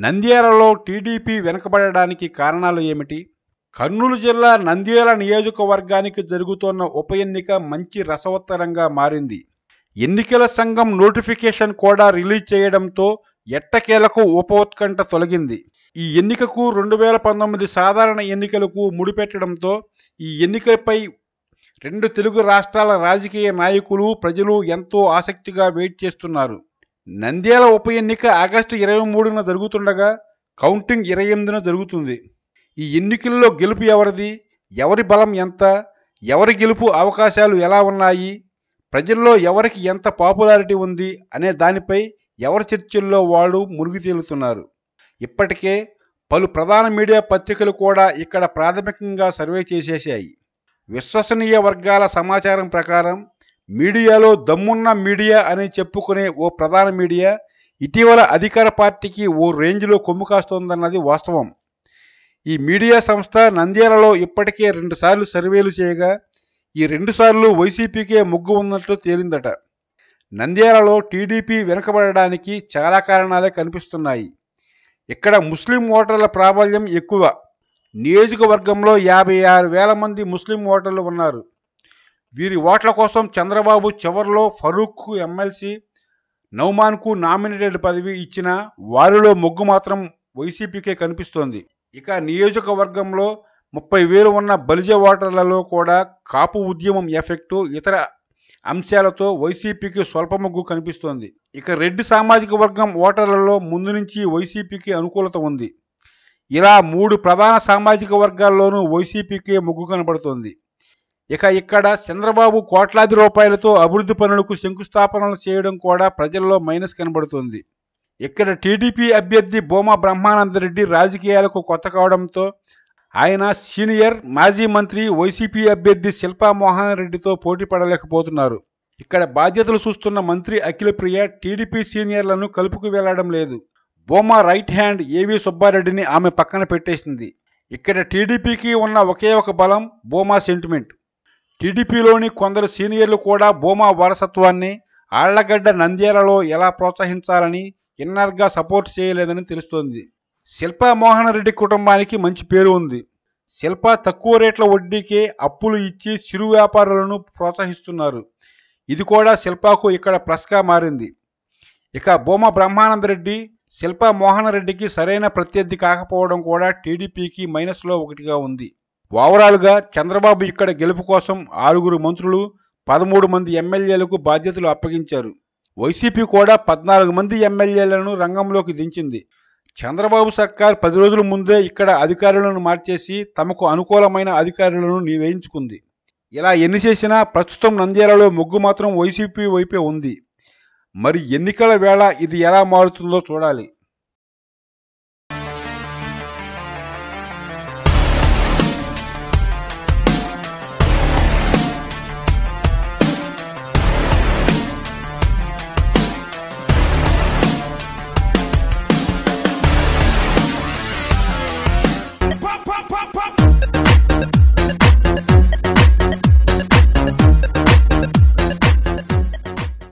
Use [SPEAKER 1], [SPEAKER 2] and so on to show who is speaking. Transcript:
[SPEAKER 1] నంద్యాలలో టీడీపీ వెనుకబడడానికి కారణాలు ఏమిటి? కర్నూలు జిల్లా నంద్యాల నియోజకవర్గానికి జరుగుతోన్న ఉప ఎన్నిక మంచి రసవత్తరంగా మారింది. ఎన్నికల సంఘం నోటిఫికేషన్ కూడా రిలీజ్ చేయడంతో ఎట్టకేలకు ఉప ఉత్కంఠ తొలగింది. ఈ ఎన్నికకు 2019 సాధారణ ఎన్నికలకు ముడిపెట్టడంతో ఈ ఎన్నికపై రెండు తెలుగు రాష్ట్రాల రాజకీయ నాయకులు, ప్రజలు ఎంతో ఆసక్తిగా వెయిట్ చేస్తున్నారు. నంద్యాల ఉప ఎన్నిక ఆగస్టు 23న జరుగుతుండగా కౌంటింగ్ 28న జరుగుతుంది. ఈ ఎన్నికల్లో గెలుపు ఎవరిది, ఎవరి బలం ఎంత, ఎవరి గెలుపు అవకాశాలు ఎలా ఉన్నాయి, ప్రజల్లో ఎవరికి ఎంత పాపులారిటీ ఉంది అనే దానిపై ఎవరి చర్చల్లో వాళ్ళు మునిగి తేలుతున్నారు. ఇప్పటికే పలు ప్రధాన మీడియా పత్రికలు కూడా ఇక్కడ ప్రాథమికంగా సర్వే చేసేశాయి. విశ్వసనీయ వర్గాల సమాచారం ప్రకారం మీడియాలో దమ్మున్న మీడియా అని చెప్పుకునే ఓ ప్రధాన మీడియా ఇటీవల అధికార పార్టీకి ఓ రేంజ్లో కొమ్ము కాస్తోందన్నది వాస్తవం. ఈ మీడియా సంస్థ నంద్యాలలో ఇప్పటికే 2 సార్లు సర్వేలు చేయగా ఈ 2 సార్లు వైసీపీకే మొగ్గు ఉన్నట్లు తేలిందట. నంద్యాలలో టీడీపీ వెనుకబడడానికి చాలా కారణాలే కనిపిస్తున్నాయి. ఇక్కడ ముస్లిం ఓటర్ల ప్రాబల్యం ఎక్కువ. నియోజకవర్గంలో 56,000 మంది ముస్లిం ఓటర్లు ఉన్నారు. వీరి ఓట్ల కోసం చంద్రబాబు చివర్లో ఫరూక్కు ఎమ్మెల్సీ, నౌమాన్కు నామినేటెడ్ పదవి ఇచ్చినా వారిలో మొగ్గు మాత్రం వైసీపీకే కనిపిస్తోంది. ఇక నియోజకవర్గంలో 30,000 ఉన్న బలిజ ఓటర్లలో కూడా కాపు ఉద్యమం ఎఫెక్టు, ఇతర అంశాలతో వైసీపీకి స్వల్ప మొగ్గు కనిపిస్తోంది. ఇక రెడ్డి సామాజిక వర్గం ఓటర్లలో ముందు నుంచి వైసీపీకి అనుకూలత ఉంది. ఇలా 3 ప్రధాన సామాజిక వర్గాల్లోనూ వైసీపీకే మొగ్గు కనబడుతోంది. ఇక ఇక్కడ చంద్రబాబు కోట్లాది రూపాయలతో అభివృద్ధి పనులకు శంకుస్థాపనలు చేయడం కూడా ప్రజల్లో మైనస్ కనబడుతోంది. ఇక్కడ టీడీపీ అభ్యర్థి భూమా బ్రహ్మానందరెడ్డి రాజకీయాలకు కొత్త కావడంతో ఆయన సీనియర్ మాజీ మంత్రి వైసీపీ అభ్యర్థి శిల్పా మోహన్ రెడ్డితో పోటీ పడలేకపోతున్నారు. ఇక్కడ బాధ్యతలు చూస్తున్న మంత్రి అఖిలప్రియ టీడీపీ సీనియర్లను కలుపుకు వెళ్లడం లేదు. భూమా రైట్ హ్యాండ్ ఏవి సుబ్బారెడ్డిని ఆమె పక్కన పెట్టేసింది. ఇక్కడ టీడీపీకి ఉన్న ఒకే ఒక బలం భూమా సెంటిమెంట్. టీడీపీలోని కొందరు సీనియర్లు కూడా భూమా వారసత్వాన్ని ఆళ్లగడ్డ నంద్యాలలో ఎలా ప్రోత్సహించాలని ఇన్నర్గా సపోర్ట్ చేయలేదని తెలుస్తోంది. శిల్పా మోహన్ రెడ్డి కుటుంబానికి మంచి పేరు ఉంది. శిల్ప తక్కువ రేట్ల వడ్డీకే అప్పులు ఇచ్చి చిరు వ్యాపారులను ప్రోత్సహిస్తున్నారు. ఇది కూడా శిల్పాకు ఇక్కడ ప్లస్గా మారింది. ఇక భూమా బ్రహ్మానందరెడ్డి శిల్పా మోహన్ రెడ్డికి సరైన ప్రత్యర్థి కాకపోవడం కూడా టీడీపీకి మైనస్లో ఒకటిగా ఉంది. ఓవరాల్గా చంద్రబాబు ఇక్కడ గెలుపు కోసం 6 మంత్రులు, 13 మంది ఎమ్మెల్యేలకు బాధ్యతలు అప్పగించారు. వైసీపీ కూడా 14 మంది ఎమ్మెల్యేలను రంగంలోకి దించింది. చంద్రబాబు సర్కార్ 10 రోజుల ముందే ఇక్కడ అధికారులను మార్చేసి తమకు అనుకూలమైన అధికారులను నియమించుకుంది. ఇలా ఎన్ని చేసినా ప్రస్తుతం నంద్యాలలో మొగ్గు మాత్రం వైసీపీ వైపే ఉంది. మరి ఎన్నికల వేళ ఇది ఎలా మారుతుందో చూడాలి.